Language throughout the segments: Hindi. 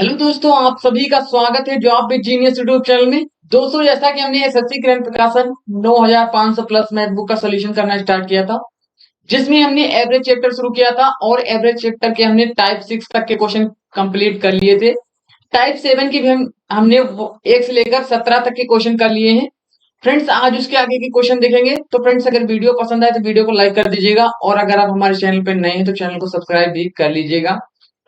हेलो दोस्तों, आप सभी का स्वागत है job with genius YouTube channel में। दोस्तों, जैसा कि हमने एसएससी ग्रंथ प्रकाशन 9500 प्लस मैथ बुक का सोल्यूशन करना स्टार्ट किया था, जिसमें हमने एवरेज चैप्टर शुरू किया था और एवरेज चैप्टर के हमने टाइप 6 तक के क्वेश्चन कंप्लीट कर लिए थे। टाइप 7 की भी हमने 1 से लेकर 17 तक के क्वेश्चन कर लिए हैं। फ्रेंड्स, आज उसके आगे के क्वेश्चन देखेंगे। तो फ्रेंड्स, अगर वीडियो पसंद आए तो वीडियो को लाइक कर दीजिएगा और अगर आप हमारे चैनल पर नए हैं तो चैनल को सब्सक्राइब भी कर लीजिएगा।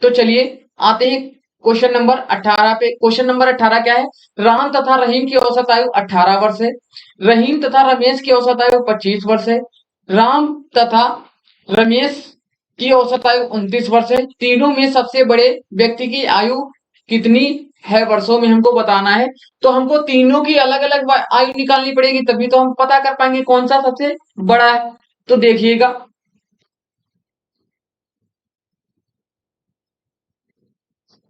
तो चलिए आते हैं क्वेश्चन नंबर 18 पे। क्वेश्चन नंबर 18 क्या है? राम तथा रहीम की औसत आयु 18 वर्ष है। रहीम तथा रमेश की औसत आयु 25 वर्ष है। राम तथा रमेश की औसत आयु 29 वर्ष है। तीनों में सबसे बड़े व्यक्ति की आयु कितनी है वर्षों में हमको बताना है। तो हमको तीनों की अलग अलग आयु निकालनी पड़ेगी, तभी तो हम पता कर पाएंगे कौन सा सबसे बड़ा है। तो देखिएगा,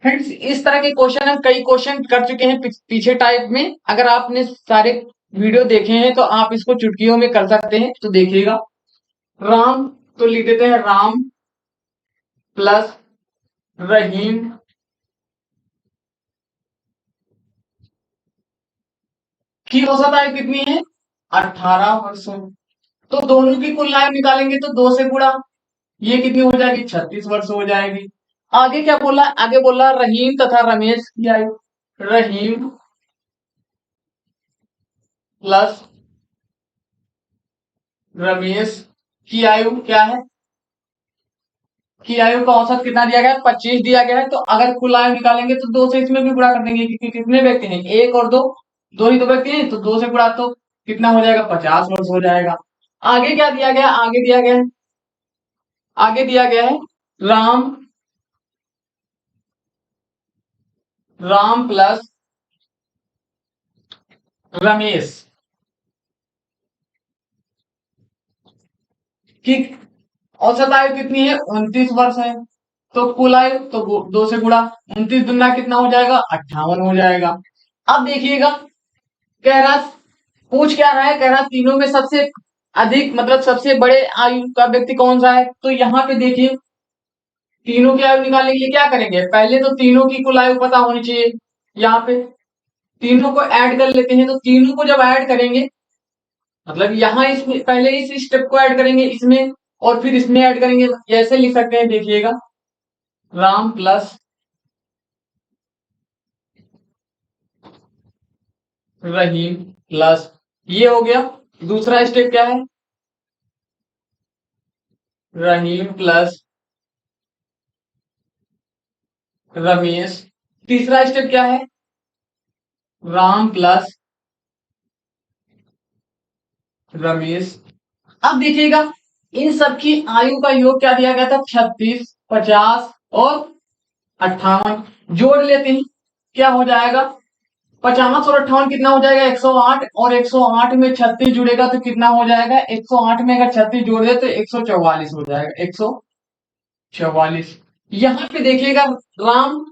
फ्रेंड्स, इस तरह के क्वेश्चन हम कई क्वेश्चन कर चुके हैं पीछे टाइप में। अगर आपने सारे वीडियो देखे हैं तो आप इसको चुटकियों में कर सकते हैं। तो देखिएगा, राम, तो लिख देते हैं राम प्लस रहीम की औसत आयु कितनी है? 18 वर्षों। तो दोनों की कुल आयु निकालेंगे तो 2 से गुणा, ये कितनी हो जाएगी? 36 वर्ष हो जाएगी। आगे क्या बोला? आगे बोला रहीम तथा रमेश की आयु। रहीम प्लस रमेश की आयु क्या है? की आयु का औसत कितना दिया गया है? 25 दिया गया है। तो अगर कुल आयु निकालेंगे तो 2 से इसमें भी गुणा कर देंगे, क्योंकि कितने व्यक्ति हैं? 1 और 2, दो ही तो व्यक्ति हैं। तो 2 से गुणा तो कितना हो जाएगा? 50 वर्ष हो जाएगा। आगे क्या दिया गया? आगे दिया गया है राम राम प्लस रमेश की औसत आयु कितनी है? 29 वर्ष है। तो कुल आयु तो 2 से गुणा, 29 दुना कितना हो जाएगा? 58 हो जाएगा। अब देखिएगा, कह रहा पूछ क्या रहा है? कह रहा तीनों में सबसे अधिक मतलब सबसे बड़े आयु का व्यक्ति कौन सा है। तो यहाँ पे देखिए, तीनों की आयु निकालने के लिए क्या करेंगे? पहले तो तीनों की कुल आयु पता होनी चाहिए। यहाँ पे तीनों को ऐड कर लेते हैं। तो तीनों को जब ऐड करेंगे, मतलब यहाँ इसमें पहले इस स्टेप को ऐड करेंगे इसमें, और फिर इसमें ऐड करेंगे। ऐसे लिख सकते हैं, देखिएगा, राम प्लस रहीम प्लस, ये हो गया। दूसरा स्टेप क्या है? रहीम प्लस रमेश। तीसरा स्टेप क्या है? राम प्लस रमेश। अब देखिएगा, इन सबकी आयु का योग क्या दिया गया था? 36, 50 और 58। जोड़ लेते हैं, क्या हो जाएगा? 50 और 58 कितना हो जाएगा? 108। और 108 में 36 जुड़ेगा तो कितना हो जाएगा? 108 में अगर 36 जोड़ दे तो 144 हो जाएगा। 144। यहाँ पे देखिएगा, राम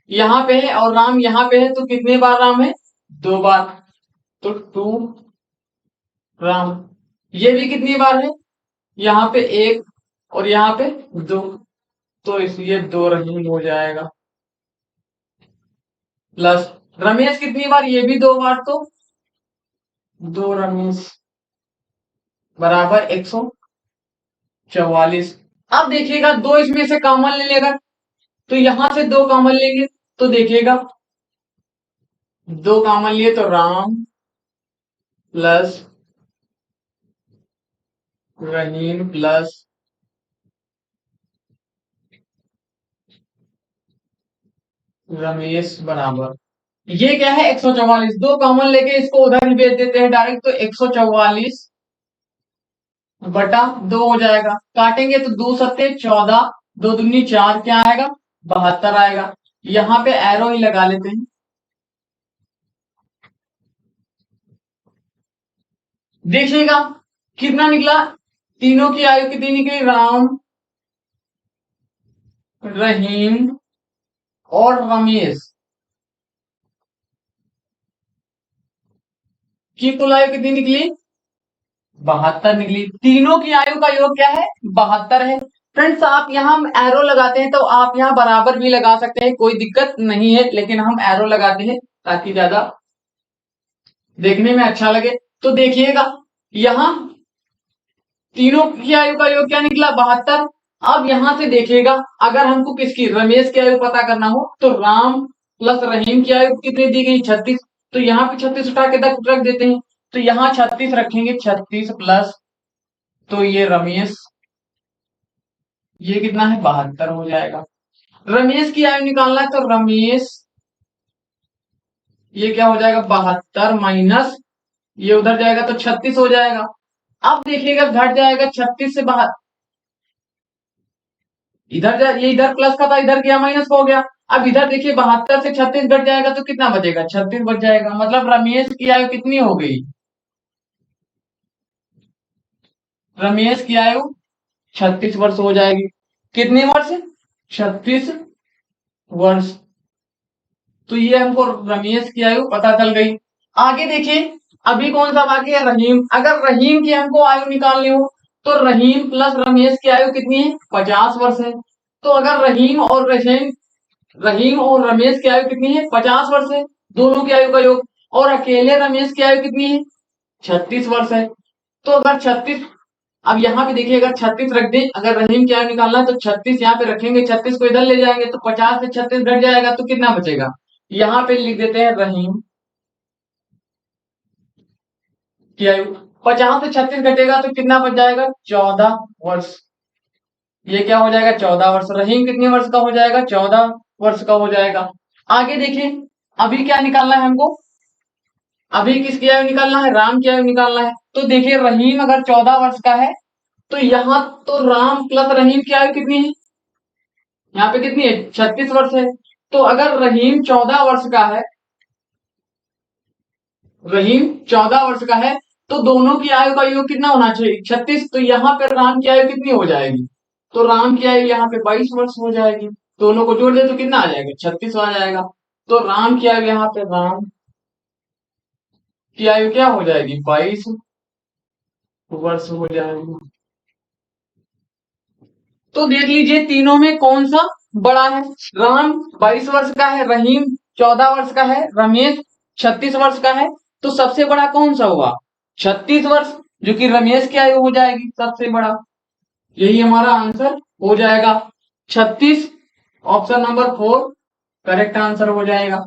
यहाँ पे है और राम यहाँ पे है, तो कितने बार राम है? 2 बार। तो 2 राम। ये भी कितनी बार है? यहाँ पे 1 और यहाँ पे 2, तो इसलिए 2 रहीम हो जाएगा। प्लस रमेश कितनी बार? ये भी 2 बार, तो 2 रमेश बराबर 144। अब देखिएगा, 2 इसमें से कॉमन ले लेगा, तो यहां से 2 कॉमन लेंगे। तो देखिएगा, 2 कॉमन लिए तो राम प्लस रहीम प्लस रमेश बराबर, ये क्या है? 144। 2 कॉमन लेके इसको उधर ही भेज देते हैं डायरेक्ट, तो 144 बटा 2 हो जाएगा। काटेंगे तो 2 सत्ते 14, 2 दूनी 4, क्या आएगा? 72 आएगा। यहाँ पे एरो ही लगा लेते हैं। देखिएगा कितना निकला? तीनों की आयु कितनी निकली? राम, रहीम और रमेश की कुल आयु कितनी निकली? 72 निकली। तीनों की आयु का योग क्या है? 72 है। फ्रेंड्स आप यहाँ हम एरो लगाते हैं तो आप यहाँ बराबर भी लगा सकते हैं, कोई दिक्कत नहीं है, लेकिन हम एरो लगाते हैं ताकि ज्यादा देखने में अच्छा लगे। तो देखिएगा यहाँ तीनों की आयु का योग क्या निकला 72। अब यहां से देखिएगा अगर हमको किसकी रमेश की आयु पता करना हो तो राम प्लस रहीम की आयु कितनी दी गई 36। तो यहाँ पे 36 उठा के रख देते हैं, तो यहाँ 36 रखेंगे, 36 प्लस तो ये रमेश, ये कितना है 72 हो जाएगा। रमेश की आयु निकालना है तो रमेश ये क्या हो जाएगा 72 माइनस ये उधर जाएगा तो 36 हो जाएगा। अब देखिएगा घट जाएगा 36 से बाहर, इधर जा ये इधर प्लस का था इधर गया माइनस हो गया। अब इधर देखिए 72 से 36 घट जाएगा तो कितना बचेगा 36 बच जाएगा। मतलब रमेश की आयु कितनी हो गई, रमेश की आयु 36 वर्ष हो जाएगी। कितने वर्ष 36 वर्ष। तो ये हमको रमेश की आयु पता चल गई। आगे देखिए अभी कौन सा बाकी है रहीम। अगर रहीम की हमको आयु निकालनी हो तो रहीम प्लस रमेश की आयु कितनी है 50 वर्ष है। तो अगर रहीम और रमेश की आयु कितनी है 50 वर्ष है, दोनों की आयु का योग। और अकेले रमेश की आयु कितनी है 36 वर्ष है। तो अगर 36, अब यहाँ पे देखिए अगर 36 रख दें, अगर रहीम की आयु निकालना है तो 36 यहाँ पे रखेंगे, 36 को इधर ले जाएंगे तो 50 से 36 घट जाएगा तो कितना बचेगा। यहाँ पे लिख देते हैं रहीम की आयु 50 से 36 घटेगा तो कितना बच जाएगा 14 वर्ष। ये क्या हो जाएगा 14 वर्ष। रहीम कितने वर्ष का हो जाएगा 14 वर्ष का हो जाएगा। आगे देखिए अभी क्या निकालना है हमको, अभी किसकी आयु निकालना है राम की आयु निकालना है। तो देखिए रहीम अगर 14 वर्ष का है तो यहाँ तो राम प्लस रहीम की आयु कितनी है, यहाँ पे कितनी है 36 वर्ष है। तो अगर रहीम 14 वर्ष का है, रहीम 14 वर्ष का है तो दोनों की आयु का योग कितना होना चाहिए 36। तो यहाँ पे राम की आयु कितनी हो जाएगी, तो राम की आयु यहाँ पे 22 वर्ष हो जाएगी। दोनों को जोड़ दे तो कितना आ जाएगा 36 आ जाएगा। तो राम की आयु यहाँ पे राम की आयु क्या हो जाएगी 22 वर्ष हो जाएगी। तो देख लीजिए तीनों में कौन सा बड़ा है। राम 22 वर्ष का है, रहीम 14 वर्ष का है, रमेश 36 वर्ष का है। तो सबसे बड़ा कौन सा हुआ 36 वर्ष, जो कि रमेश की आयु हो जाएगी सबसे बड़ा। यही हमारा आंसर हो जाएगा 36। ऑप्शन नंबर 4 करेक्ट आंसर हो जाएगा।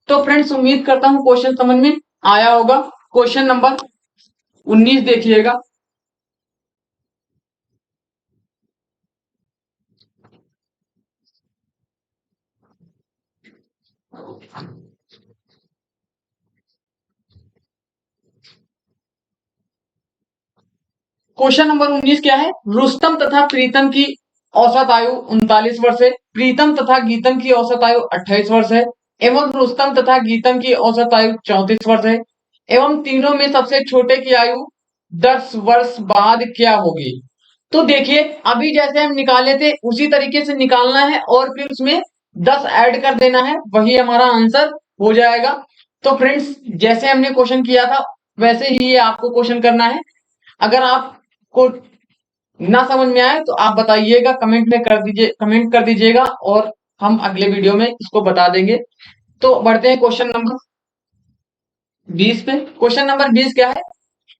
तो फ्रेंड्स उम्मीद करता हूं क्वेश्चन समझ में आया होगा। क्वेश्चन नंबर 19 देखिएगा। क्वेश्चन नंबर 19 क्या है, रुस्तम तथा प्रीतम की औसत आयु 39 वर्ष है, प्रीतम तथा गीतम की औसत आयु 28 वर्ष है, एवं रुस्तम तथा गीतम की औसत आयु 34 वर्ष है, एवं तीनों में सबसे छोटे की आयु 10 वर्ष बाद क्या होगी। तो देखिए अभी जैसे हम निकाले थे उसी तरीके से निकालना है और फिर उसमें 10 ऐड कर देना है, वही हमारा आंसर हो जाएगा। तो फ्रेंड्स जैसे हमने क्वेश्चन किया था वैसे ही ये आपको क्वेश्चन करना है। अगर आपको ना समझ में आए तो आप बताइएगा, कमेंट में कर दीजिए, कमेंट कर दीजिएगा और हम अगले वीडियो में इसको बता देंगे। तो बढ़ते हैं क्वेश्चन नंबर 20 पे। क्वेश्चन नंबर 20 क्या है,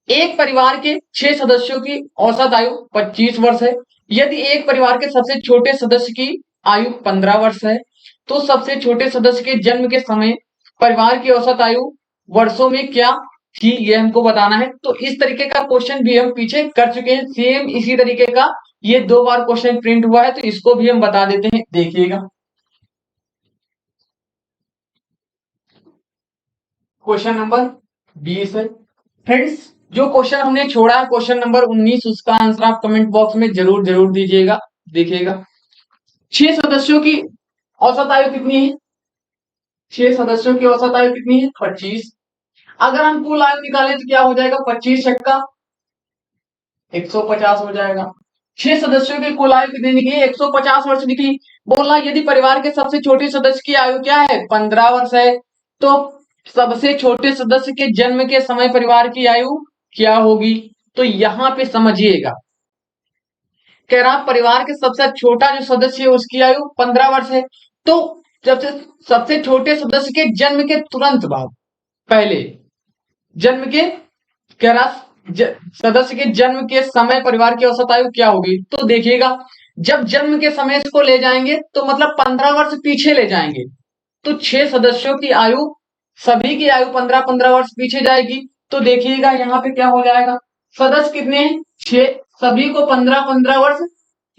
एक परिवार के 6 सदस्यों की औसत आयु 25 वर्ष है। यदि एक परिवार के सबसे छोटे सदस्य की आयु 15 वर्ष है तो सबसे छोटे सदस्य के जन्म के समय परिवार की औसत आयु वर्षों में क्या थी, ये हमको बताना है। तो इस तरीके का क्वेश्चन भी हम पीछे कर चुके हैं, सेम इसी तरीके का ये 2 बार क्वेश्चन प्रिंट हुआ है, तो इसको भी हम बता देते हैं, देखिएगा। क्वेश्चन नंबर 20 है फ्रेंड्स। जो क्वेश्चन हमने छोड़ा है क्वेश्चन नंबर 19, उसका आंसर आप कमेंट बॉक्स में जरूर जरूर दीजिएगा। देखिएगा 6 सदस्यों की औसत आयु कितनी है, 6 सदस्यों की औसत आयु कितनी है 25। अगर हम कुल आयु निकालें तो क्या हो जाएगा 25 छक्का 150 हो जाएगा। 6 सदस्यों की कुल आयु कितनी निकली 150 वर्ष निकली। बोला यदि परिवार के सबसे छोटे सदस्य की आयु क्या है 15 वर्ष है तो सबसे छोटे सदस्य के जन्म के समय परिवार की आयु क्या होगी। तो यहां पे समझिएगा कह रहा परिवार के सबसे छोटा जो सदस्य है उसकी आयु 15 वर्ष है। तो जब से सबसे छोटे सदस्य के जन्म के तुरंत बाद, पहले जन्म के, कह रहा सदस्य के जन्म के समय परिवार की औसत आयु क्या होगी। तो देखिएगा, जब जन्म के समय इसको ले जाएंगे तो मतलब 15 वर्ष पीछे ले जाएंगे, तो 6 सदस्यों की आयु, सभी की आयु 15-15 वर्ष पीछे जाएगी। तो देखिएगा यहाँ पे क्या हो जाएगा, सदस्य कितने हैं, 6, सभी को 15-15 वर्ष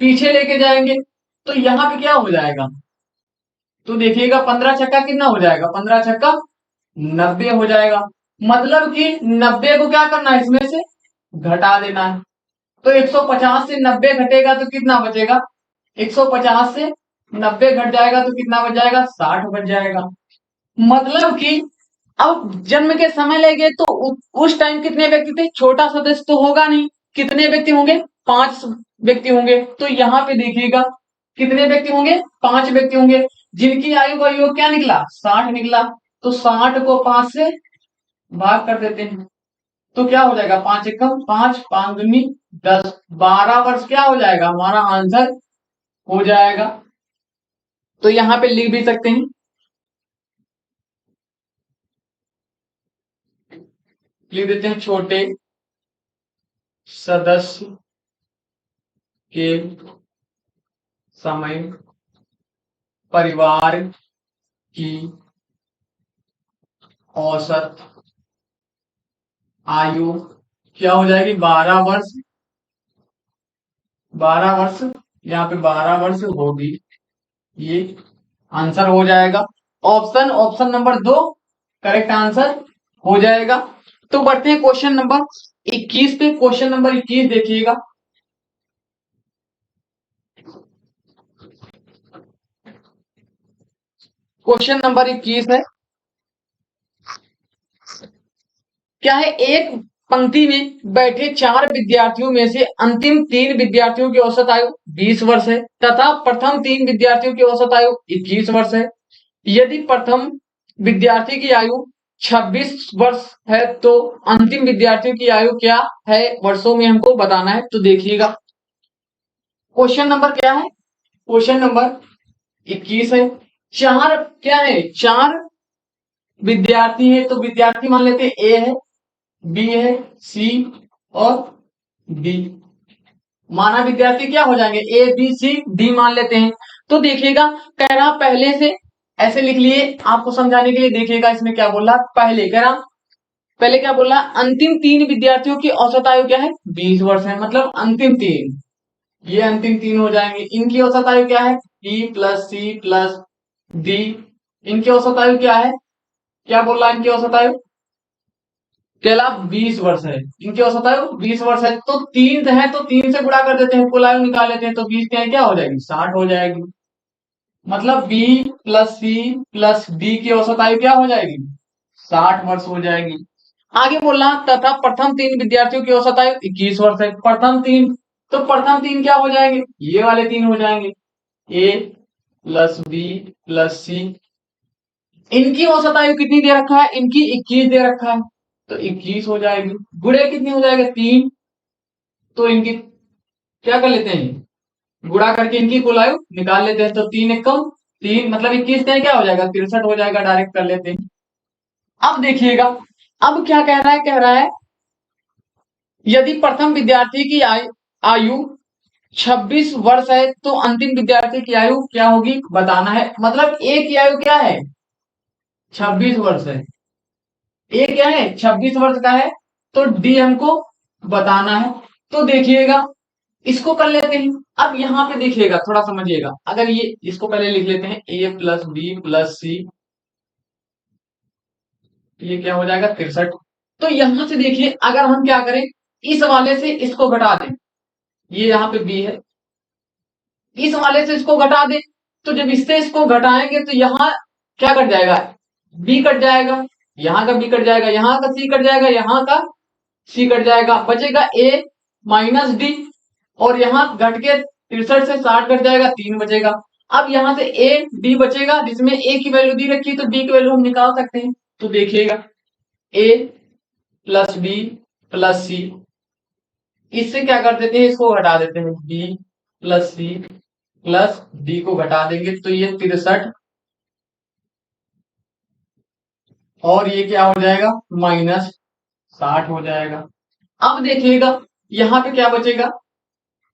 पीछे लेके जाएंगे। तो यहाँ पे क्या हो जाएगा, तो देखिएगा 15 छक्का कितना हो जाएगा, 15 छक्का 90 हो जाएगा। मतलब कि 90 को क्या करना है, इसमें से घटा देना है। तो 150 से 90 घटेगा तो कितना बचेगा, 150 से 90 घट जाएगा तो कितना बच जाएगा, 60 बच जाएगा। मतलब कि अब जन्म के समय ले गए तो उस टाइम कितने व्यक्ति थे, छोटा सदस्य तो होगा नहीं, कितने व्यक्ति होंगे, 5 व्यक्ति होंगे। तो यहाँ पे देखिएगा कितने व्यक्ति होंगे, 5 व्यक्ति होंगे, जिनकी आयु का योग क्या निकला, 60 निकला। तो 60 को 5 से भाग कर देते हैं तो क्या हो जाएगा, 5 एकम 5, 5 दूनी 10, 12 वर्ष क्या हो जाएगा, हमारा आंसर हो जाएगा। तो यहाँ पे लिख भी सकते हैं, लिख देते हैं छोटे सदस्य के समय परिवार की औसत आयु क्या हो जाएगी, 12 वर्ष, 12 वर्ष, यहाँ पे 12 वर्ष होगी। ये आंसर हो जाएगा, option option number 2 correct answer हो जाएगा। तो बढ़ते हैं क्वेश्चन नंबर 21 पे। क्वेश्चन नंबर 21 देखिएगा, क्वेश्चन नंबर 21 है, क्या है, एक पंक्ति में बैठे 4 विद्यार्थियों में से अंतिम 3 विद्यार्थियों की औसत आयु 20 वर्ष है तथा प्रथम 3 विद्यार्थियों की औसत आयु 21 वर्ष है। यदि प्रथम विद्यार्थी की आयु 26 वर्ष है तो अंतिम विद्यार्थियों की आयु क्या है वर्षों में हमको बताना है। तो देखिएगा क्वेश्चन नंबर क्या है, क्वेश्चन नंबर 21 है, 4 क्या है, 4 विद्यार्थी है, तो विद्यार्थी मान लेते हैं ए है, बी है, सी और डी। माना विद्यार्थी क्या हो जाएंगे, ए बी सी डी मान लेते हैं। तो देखिएगा कह रहा पहले से ऐसे लिख लिए, आपको समझाने के लिए देखिएगा इसमें क्या बोल रहा, पहले कह रहा, पहले क्या बोल रहा, अंतिम 3 विद्यार्थियों की औसत आयु क्या है, 20 वर्ष है, मतलब अंतिम 3, ये अंतिम 3 हो जाएंगे। इनकी औसत आयु क्या है, B plus C plus D, इनकी औसत आयु क्या है, क्या बोल रहा है, इनकी औसत आयु केला 20 वर्ष है, इनकी औसत आयु 20 वर्ष है। तो 3 है तो 3 से गुणा कर देते हैं, कुल आयु निकाल लेते हैं, तो 20 क्या हो जाएगी, 60 हो जाएगी। मतलब B plus C plus D की औसत आयु क्या हो जाएगी, 60 वर्ष हो जाएगी। आगे बोलना तथा प्रथम 3 विद्यार्थियों की औसत आयु 21 वर्ष है, प्रथम 3, तो प्रथम 3 क्या हो जाएंगे, ये वाले 3 हो जाएंगे, ए प्लस बी प्लस सी। इनकी औसत आयु कितनी दे रखा है, इनकी 21 दे रखा है, तो 21 हो जाएगी, गुणे कितनी हो जाएगा, 3, तो इनकी क्या कर लेते हैं, गुणा करके इनकी कुल आयु निकाल लेते हैं। तो 3 एकम 3 मतलब 21 क्या हो जाएगा, 63 हो जाएगा, डायरेक्ट कर लेते हैं। अब देखिएगा, अब क्या कह रहा है, कह रहा है यदि प्रथम विद्यार्थी की आयु 26 वर्ष है तो अंतिम विद्यार्थी की आयु क्या होगी बताना है। मतलब ए की आयु क्या है, 26 वर्ष है, ए क्या है 26 वर्ष का है, तो डी हमको बताना है। तो देखिएगा इसको कर लेते हैं। अब यहाँ पे देखिएगा थोड़ा समझिएगा, अगर ये इसको पहले लिख लेते हैं ए प्लस बी प्लस सी, ये क्या हो जाएगा 63। तो यहां से देखिए अगर हम क्या करें, इस वाले से इसको घटा दें, ये यहाँ पे बी है, इस वाले से इसको घटा दें, तो जब इससे इसको घटाएंगे तो यहाँ क्या कट जाएगा, बी कट जाएगा, यहाँ का बी कट जाएगा, यहाँ का सी कट जाएगा, यहाँ का सी कट जाएगा, बचेगा ए माइनस डी, और यहाँ घट के 63 से 60 कट जाएगा, 3 बचेगा। अब यहाँ से ए डी बचेगा, जिसमें ए की वैल्यू दी रखी है तो डी की वैल्यू हम निकाल सकते हैं। तो देखिएगा A plus B plus C, इससे क्या कर देते हैं, इसको हटा देते हैं, B plus C plus D को घटा देंगे तो ये 63 और ये क्या हो जाएगा -60 हो जाएगा। अब देखिएगा यहाँ पे क्या बचेगा,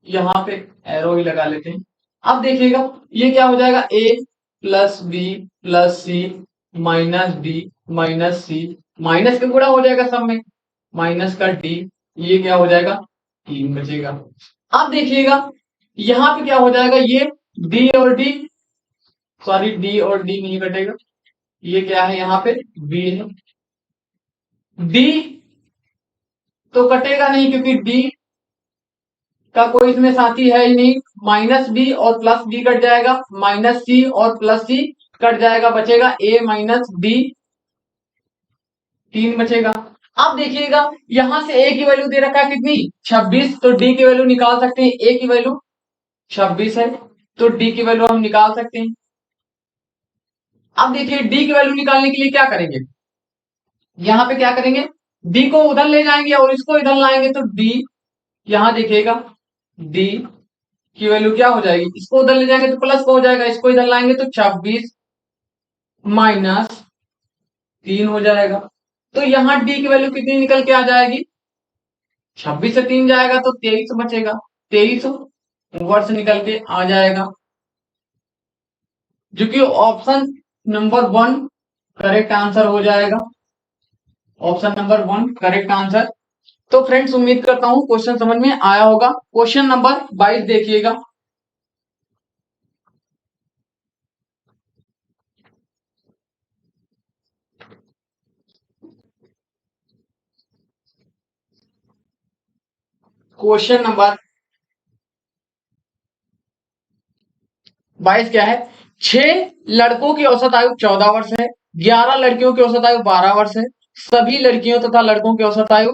यहाँ पे एरो ही लगा लेते हैं। अब देखिएगा ये क्या हो जाएगा, ए प्लस बी प्लस सी माइनस डी माइनस सी, माइनस का गुणा हो जाएगा सब में, माइनस का डी, ये क्या हो जाएगा 3 बचेगा। अब देखिएगा यहाँ पे क्या हो जाएगा, ये डी और डी, सॉरी डी और डी नहीं कटेगा, ये क्या है यहाँ पे बी है, डी तो कटेगा नहीं क्योंकि डी का कोई इसमें साथी है ही नहीं, माइनस बी और प्लस बी कट जाएगा, माइनस सी और प्लस सी कट जाएगा, बचेगा ए माइनस डी, 3 बचेगा। अब देखिएगा यहां से ए की वैल्यू दे रखा है कितनी 26, तो डी की वैल्यू निकाल सकते हैं, ए की वैल्यू 26 है तो डी की वैल्यू हम निकाल सकते हैं। अब देखिए डी की वैल्यू निकालने के लिए क्या करेंगे, यहां पे क्या करेंगे, डी को उधर ले जाएंगे और इसको इधर लाएंगे तो डी, यहां देखिएगा डी की वैल्यू क्या हो जाएगी, इसको उधर ले जाएंगे तो प्लस का हो जाएगा, इसको इधर लाएंगे तो 26 माइनस 3 हो जाएगा। तो यहां डी की वैल्यू कितनी निकल के आ जाएगी, 26 से 3 जाएगा तो 23 बचेगा, 23 वर्ष निकल के आ जाएगा, जो कि ऑप्शन नंबर 1 करेक्ट आंसर हो जाएगा, ऑप्शन नंबर 1 करेक्ट आंसर। तो फ्रेंड्स उम्मीद करता हूं क्वेश्चन समझ में आया होगा। क्वेश्चन नंबर 22 देखिएगा, क्वेश्चन नंबर 22 क्या है, 6 लड़कों की औसत आयु 14 वर्ष है, 11 लड़कियों की औसत आयु 12 वर्ष है, सभी लड़कियों तथा लड़कों की औसत आयु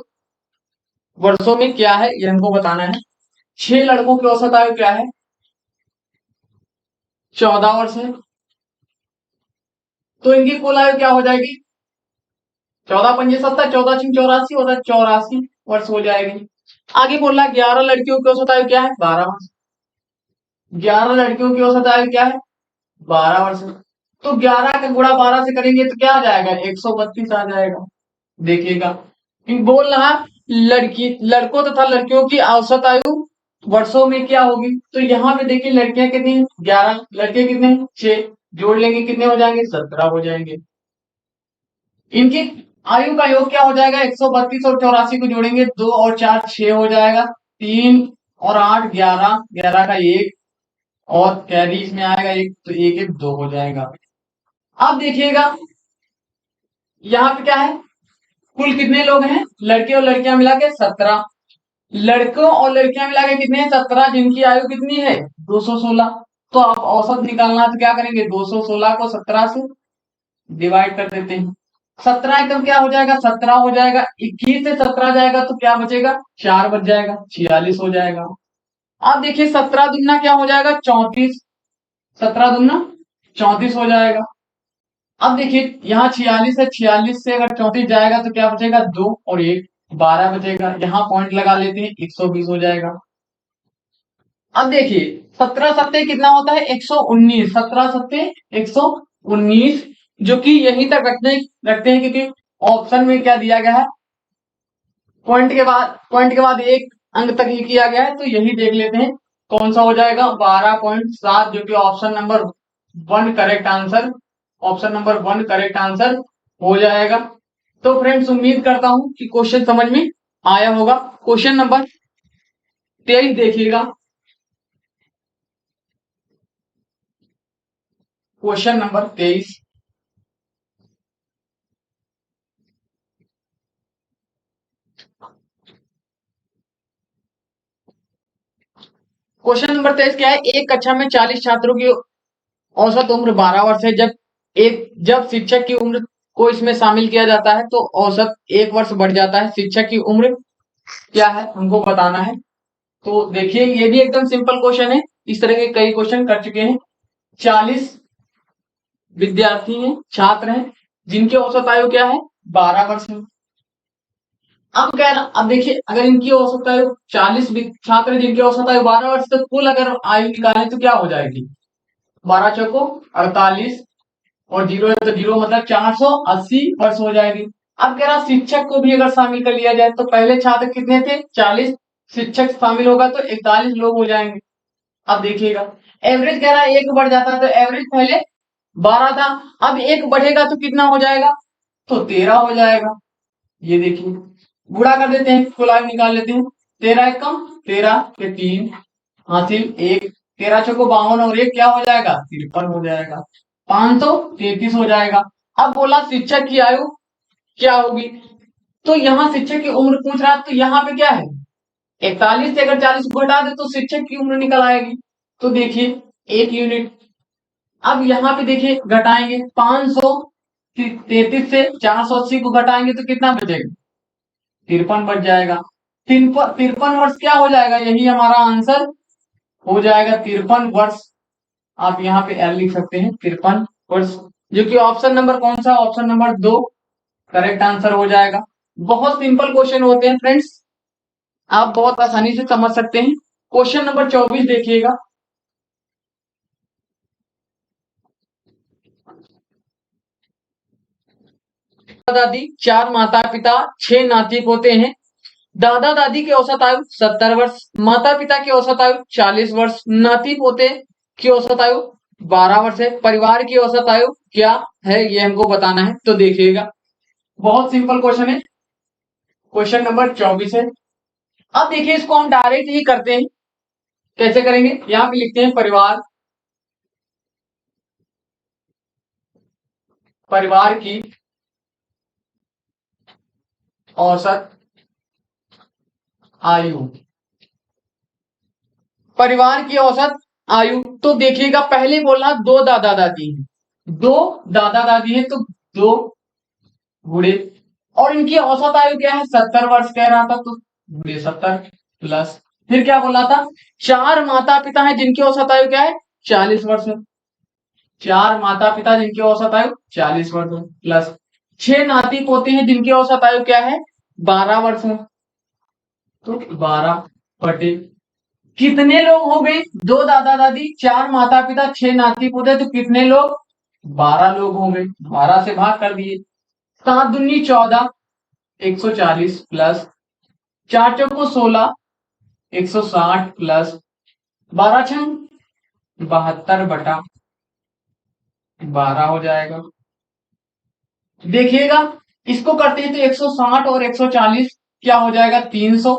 वर्षों में क्या है ये हमको बताना है। 6 लड़कों की औसत आयु क्या है 14 वर्ष है, तो इनकी कुल आयु क्या हो जाएगी 14 पंजे 70, 14 छीं 84 होता है, 84 वर्ष हो जाएगी। आगे बोल रहा है 11 लड़कियों की औसत आयु क्या है 12 वर्ष, 11 लड़कियों की औसत आयु क्या है 12 वर्ष, तो 11 का गुणा 12 से करेंगे तो क्या आ जाएगा 132 आ जाएगा। देखिएगा बोल रहा लड़की लड़कों तथा लड़कियों की औसत आयु वर्षों में क्या होगी, तो यहाँ पे देखिए लड़कियां कितनी 11, लड़के कितने 6, जोड़ लेंगे कितने हो जाएंगे 17 हो जाएंगे, इनकी आयु का योग क्या हो जाएगा 132 और 84 को जोड़ेंगे 2 और 4 6 हो जाएगा, 3 और 8 11, 11 का 1 और कैरी इसमें आएगा 1, तो 1 1 2 हो जाएगा। अब देखिएगा यहाँ पे क्या है, कुल कितने लोग हैं लड़के और लड़कियां मिला के 17, लड़कों और लड़कियां मिला के कितने हैं 17, जिनकी आयु कितनी है 216, तो आप औसत निकालना तो क्या करेंगे 216 को 17 से डिवाइड कर देते हैं, 17 एकदम क्या हो जाएगा 17 हो जाएगा, 21 से 17 जाएगा तो क्या बचेगा 4 बच जाएगा 46 हो जाएगा। अब देखिए 17 दुगना क्या हो जाएगा 34, 17 दुगना 34 हो जाएगा। अब देखिए यहाँ 46 है, 46 से अगर 34 जाएगा तो क्या बचेगा 2 और 1 12 बचेगा, यहाँ पॉइंट लगा लेते हैं 120 हो जाएगा। अब देखिए 17 सत्ते कितना होता है 119, 17 सत्ते 119, जो कि यहीं तक रखते हैं क्योंकि ऑप्शन में क्या दिया गया है पॉइंट के बाद एक अंक तक ही किया गया है, तो यही देख लेते हैं कौन सा हो जाएगा 12.7, जो कि option number 1 correct answer, option number 1 correct answer हो जाएगा। तो फ्रेंड्स उम्मीद करता हूं कि क्वेश्चन समझ में आया होगा। क्वेश्चन नंबर 23 देखिएगा, क्वेश्चन नंबर 23, क्वेश्चन नंबर 23 क्या है, एक कक्षा में 40 छात्रों की औसत उम्र 12 वर्ष है, जब शिक्षक की उम्र को इसमें शामिल किया जाता है तो औसत 1 वर्ष बढ़ जाता है, शिक्षक की उम्र क्या है हमको बताना है। तो देखिए ये भी एकदम सिंपल क्वेश्चन है, इस तरह के कई क्वेश्चन कर चुके हैं। 40 विद्यार्थी हैं, छात्र हैं, जिनकी औसत आयु क्या है 12 वर्ष है। अब कह रहा, अब देखिए अगर इनकी औसत आयु 40 छात्र हैं जिनकी औसत आयु 12 वर्ष, तो कुल अगर आयु निकाले तो क्या हो जाएगी? 12 चौको 48 और जीरो है तो जीरो, मतलब 480 वर्ष हो जाएगी। अब कह रहा शिक्षक को भी अगर शामिल कर लिया जाए तो पहले छात्र कितने थे? 40, शिक्षक शामिल होगा तो 41 लोग हो जाएंगे। अब देखिएगा एवरेज कह रहा है एक बढ़ जाता है, तो एवरेज पहले 12 था, अब एक बढ़ेगा तो कितना हो जाएगा? तो 13 हो जाएगा। ये देखिए गुणा कर देते हैं, कुल आयु निकाल लेते हैं। 13 एक कम 13 के 3 हासिल 1, 13 चौको 52 और 1 क्या हो जाएगा? 53 हो जाएगा। 533 हो जाएगा। अब बोला शिक्षक की आयु क्या होगी? तो यहाँ शिक्षक की उम्र पूछ रहा है, तो यहाँ पे क्या है? 41 से अगर 40 को घटा दे तो शिक्षक की उम्र निकल आएगी। तो देखिए 1 यूनिट। अब यहाँ पे देखिए घटाएंगे 533 से 480 को घटाएंगे तो कितना बचेगा? 53 बच जाएगा। 53 वर्ष क्या हो जाएगा? यही हमारा आंसर हो जाएगा 53 वर्ष। आप यहाँ पे एल लिख सकते हैं 53 वर्ष, जो कि ऑप्शन नंबर कौन सा? ऑप्शन नंबर 2 करेक्ट आंसर हो जाएगा। बहुत सिंपल क्वेश्चन होते हैं फ्रेंड्स, आप बहुत आसानी से समझ सकते हैं। क्वेश्चन नंबर 24 देखिएगा। दादी 4 माता पिता 6 नाती पोते हैं। दादा दादी की औसत आयु 70 वर्ष, माता पिता की औसत आयु 40 वर्ष, नाती पोते की औसत आयु 12 वर्ष है। परिवार की औसत आयु क्या है ये हमको बताना है। तो देखिएगा बहुत सिंपल क्वेश्चन है, क्वेश्चन नंबर 24 है। अब देखिए इसको हम डायरेक्ट ही करते हैं। कैसे करेंगे? यहाँ पे लिखते हैं परिवार की औसत आयु, परिवार की औसत आयु। तो देखिएगा पहले बोला 2 दादा दादी हैं, 2 दादा दादी हैं, तो 2 गुणे और इनकी औसत आयु क्या है? 70 वर्ष कह रहा था, तो गुणे 70 प्लस फिर क्या बोला था? 4 माता पिता हैं जिनकी औसत आयु क्या है? 40 वर्ष है। 4 माता पिता जिनकी औसत आयु 40 वर्ष है, प्लस 6 नाती पोते हैं जिनकी औसत आयु क्या है? 12 वर्ष है। तो 12 बटे कितने लोग हो गए? 2 दादा दादी, 4 माता पिता, 6 नाती पोते, तो कितने लोग? 12 लोग हो गए। 12 से भाग कर दिए, 7 दूनी 14, 140 प्लस 4 चौको 16, 160 प्लस 12 छंग 72 बटा 12 हो जाएगा। देखिएगा इसको करते हैं तो 160 और 140 क्या हो जाएगा? 300।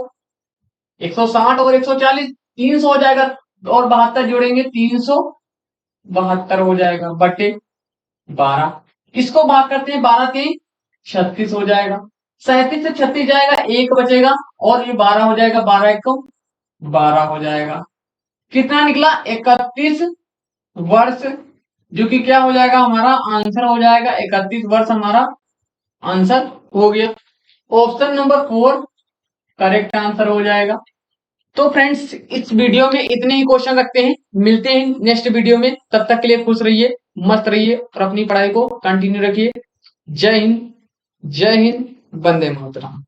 160 और 140 300 हो जाएगा, और 72 जोड़ेंगे 372 हो जाएगा बटे 12। इसको भाग करते हैं 12 के 36 हो जाएगा। 37 से 36 जाएगा, 1 बचेगा और ये 12 हो जाएगा। 12 1 को 12 हो जाएगा। कितना निकला? 31 वर्ष, जो कि क्या हो जाएगा? हमारा आंसर हो जाएगा 31 वर्ष, हमारा आंसर हो गया। ऑप्शन नंबर 4 करेक्ट आंसर हो जाएगा। तो फ्रेंड्स इस वीडियो में इतने ही क्वेश्चन रखते हैं, मिलते हैं नेक्स्ट वीडियो में। तब तक के लिए खुश रहिए, मस्त रहिए और अपनी पढ़ाई को कंटिन्यू रखिए। जय हिंद, जय हिंद, वंदे मातरम।